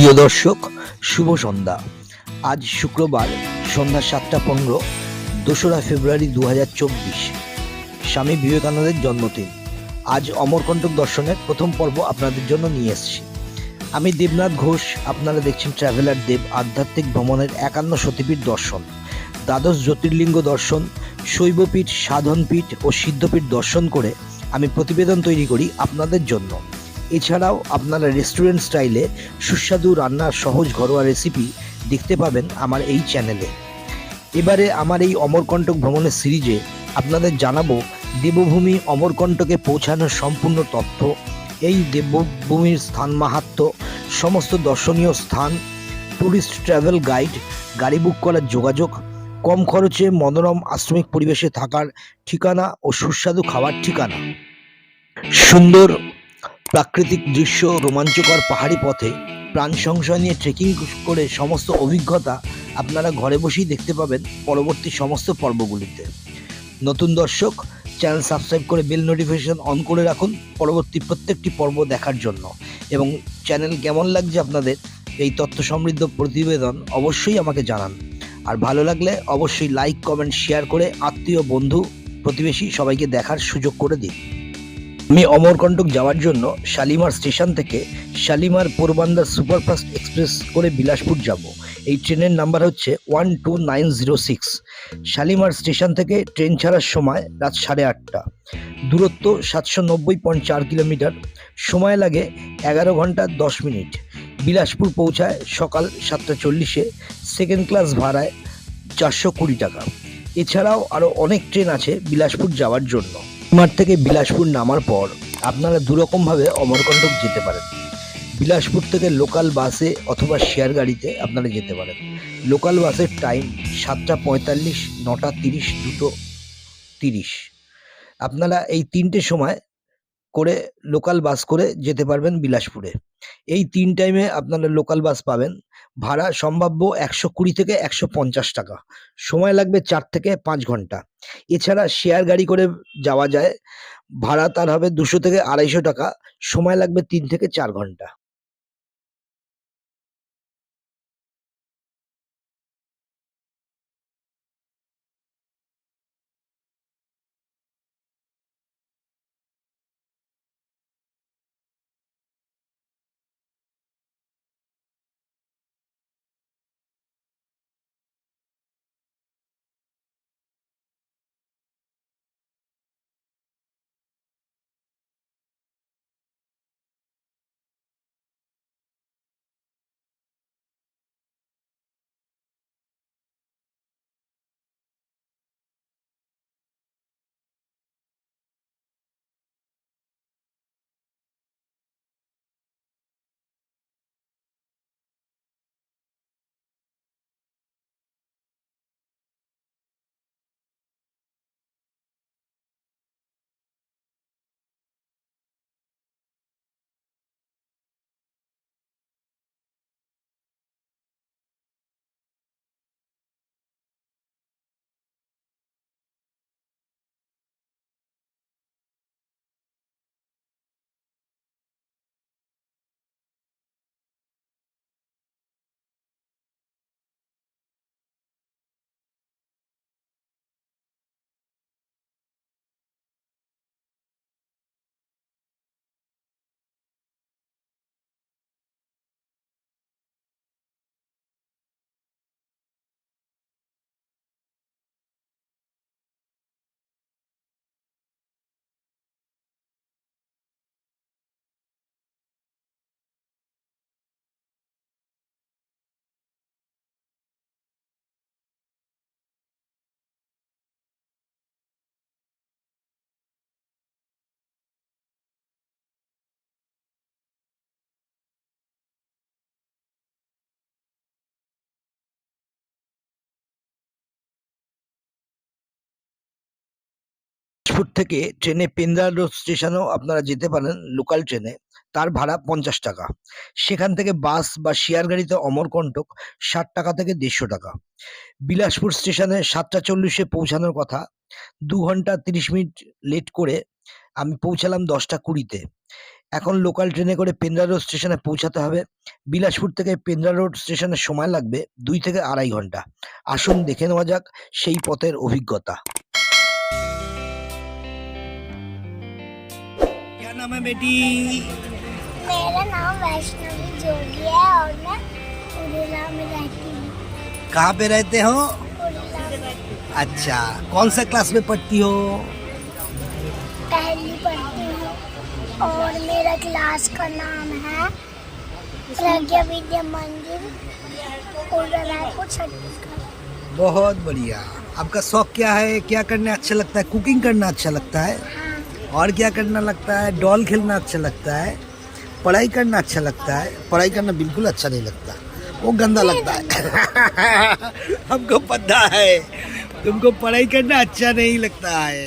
প্রিয় দর্শক, শুভ সন্ধ্যা। আজ শুক্রবার সন্ধ্যা ৭টা ১৫, ২রা ফেব্রুয়ারি ২০২৪, স্বামী বিবেকানন্দের জন্মদিন। আজ অমরকণ্টক দর্শনের প্রথম পর্ব আপনাদের জন্য নিয়ে এসেছি। আমি দেবনাথ ঘোষ, আপনারা দেখছেন ট্রাভেলার দেব। আধ্যাত্মিক ভ্রমণের ৫১ সতীপীঠ দর্শন, দ্বাদশ জ্যোতির্লিঙ্গ দর্শন, শৈবপীঠ, সাধনপীঠ ও সিদ্ধপীঠ দর্শন করে আমি প্রতিবেদন তৈরি করি আপনাদের জন্য। এছাড়াও আপনারা রেস্টুরেন্ট স্টাইলে সুস্বাদু রান্নার সহজ ঘরোয়া রেসিপি দেখতে পাবেন আমার এই চ্যানেলে। এবারে আমার এই অমরকণ্টক ভ্রমণের সিরিজে আপনাদের জানাবো দেবভূমি অমরকণ্টকে পৌঁছানোর সম্পূর্ণ তথ্য, এই দেবভূমির স্থান মাহাত্ম্য, সমস্ত দর্শনীয় স্থান, ট্যুরিস্ট ট্রাভেল গাইড, গাড়ি বুক করার যোগাযোগ, কম খরচে মনোরম আশ্রমিক পরিবেশে থাকার ঠিকানা ও সুস্বাদু খাবার ঠিকানা, সুন্দর প্রাকৃতিক দৃশ্য, রোমাঞ্চকর পাহাড়ি পথে প্রাণ সংশয় নিয়ে ট্রেকিং করে সমস্ত অভিজ্ঞতা আপনারা ঘরে বসেই দেখতে পাবেন পরবর্তী সমস্ত পর্বগুলিতে। নতুন দর্শক, চ্যানেল সাবস্ক্রাইব করে বেল নোটিফিকেশন অন করে রাখুন পরবর্তী প্রত্যেকটি পর্ব দেখার জন্য। এবং চ্যানেল কেমন লাগছে আপনাদের এই তথ্য সমৃদ্ধ প্রতিবেদন অবশ্যই আমাকে জানান। আর ভালো লাগলে অবশ্যই লাইক, কমেন্ট, শেয়ার করে আত্মীয়, বন্ধু, প্রতিবেশী সবাইকে দেখার সুযোগ করে দিন। আমি অমরকণ্টক যাওয়ার জন্য শালিমার স্টেশন থেকে শালিমার পোরবন্দর সুপারফাস্ট এক্সপ্রেস করে বিলাসপুর যাব। এই ট্রেনের নাম্বার হচ্ছে 12906। শালিমার স্টেশন থেকে ট্রেন ছাড়ার সময় রাত 8:30। দূরত্ব 790.4 কিলোমিটার। সময় লাগে 11 ঘন্টা 10 মিনিট। বিলাসপুর পৌঁছায় সকাল 7টা 40-এ। সেকেন্ড ক্লাস ভাড়ায় 420 টাকা। এছাড়াও আরও অনেক ট্রেন আছে বিলাসপুর যাওয়ার জন্য। শালিমার থেকে বিলাসপুর নামার পর আপনারা দুরকমভাবে অমরকণ্টক যেতে পারেন। বিলাসপুর থেকে লোকাল বাসে অথবা শেয়ার গাড়িতে আপনারা যেতে পারেন। লোকাল বাসের টাইম 7টা 45, 9টা 30, 2টো 30। আপনারা এই 3টে সময় করে লোকাল বাস করে যেতে পারবেন বিলাসপুরে। এই 3 টাইমে আপনারা লোকাল বাস পাবেন। ভাড়া সম্ভাব্য 120 থেকে 150 টাকা। সময় লাগবে 4 থেকে 5 ঘন্টা। এছাড়া শেয়ার গাড়ি করে যাওয়া যায়, ভাড়া তার হবে 200 থেকে 250 টাকা। সময় লাগবে 3 থেকে 4 ঘন্টা। বিলাসপুর থেকে ট্রেনে পেন্দ্রা রোড স্টেশনেও আপনারা যেতে পারেন লোকাল ট্রেনে। তার ভাড়া 50 টাকা। সেখান থেকে বাস বা শেয়ার গাড়িতে অমরকণ্টক 60 টাকা থেকে 150 টাকা। বিলাসপুর স্টেশনে 7টা 40-এ পৌঁছানোর কথা। 2 ঘন্টা 30 মিনিট লেট করে আমি পৌঁছালাম 10টা 20-তে। এখন লোকাল ট্রেনে করে পেন্দ্রা রোড স্টেশনে পৌঁছাতে হবে। বিলাসপুর থেকে পেন্দ্রা রোড স্টেশনের সময় লাগবে 2 থেকে 2.5 ঘন্টা। আসুন দেখে নেওয়া যাক সেই পথের অভিজ্ঞতা। क्या नाम है बेटी? मेरा नाम वैष्णवी जोगी है और मैं उड़ीला में रहती हूँ। कहाँ पे रहते हो? उड़ीला में अच्छा, कौन सा क्लास में पढ़ती हो? पहली पढ़ती हूँ और मेरा क्लास का नाम है प्रज्ञा विद्या मंदिर रायपुर छत्तीसगढ़। बहुत बढ़िया। आपका शौक क्या है? क्या करना अच्छा लगता है? कुकिंग करना अच्छा लगता है? हाँ, और क्या करना लगता है? डॉल खेलना अच्छा लगता है? पढ़ाई करना अच्छा लगता है? पढ़ाई करना बिल्कुल अच्छा नहीं लगता, वो गंदा लगता है। हमको पता है तुमको पढ़ाई करना अच्छा नहीं लगता है।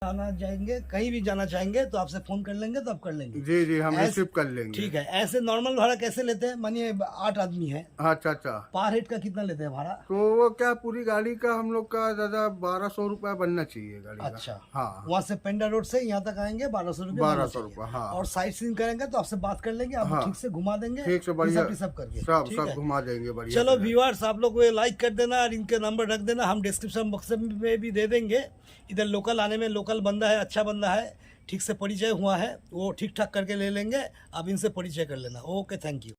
आना जाएंगे, कहीं भी जाना चाहेंगे तो आपसे फोन कर लेंगे तो आप कर लेंगे। जी जी, हम ऐसे- रिसीव कर लेंगे। ठीक है। ऐसे नॉर्मल भाड़ा कैसे लेते हैं? मानिए 8 आदमी है, अच्छा अच्छा। पर हेड का कितना लेते हैं भाड़ा? तो वो क्या पूरी गाड़ी का हम लोग का दादा 1200 रुपया बनना चाहिए गाड़ी का। अच्छा। हाँ, वहाँ से पेंडा रोड से यहाँ तक आएंगे 1200 रुपये। 1200 रुपया। हाँ, और साइट सीइंग करेंगे तो आपसे बात कर लेंगे, आप हाँ। ठीक से घुमा देंगे, ठीक से बढ़िया सब करके सब ठीक सब है? घुमा देंगे बढ़िया चलो से। व्यूअर्स, आप लोग लाइक कर देना और इनके नंबर रख देना, हम डिस्क्रिप्शन बॉक्स में भी दे देंगे। इधर लोकल आने में लोकल बंदा है, अच्छा बंदा है, ठीक से परिचय हुआ है, वो ठीक ठाक करके ले लेंगे, आप इनसे परिचय कर लेना। Okay, thank you.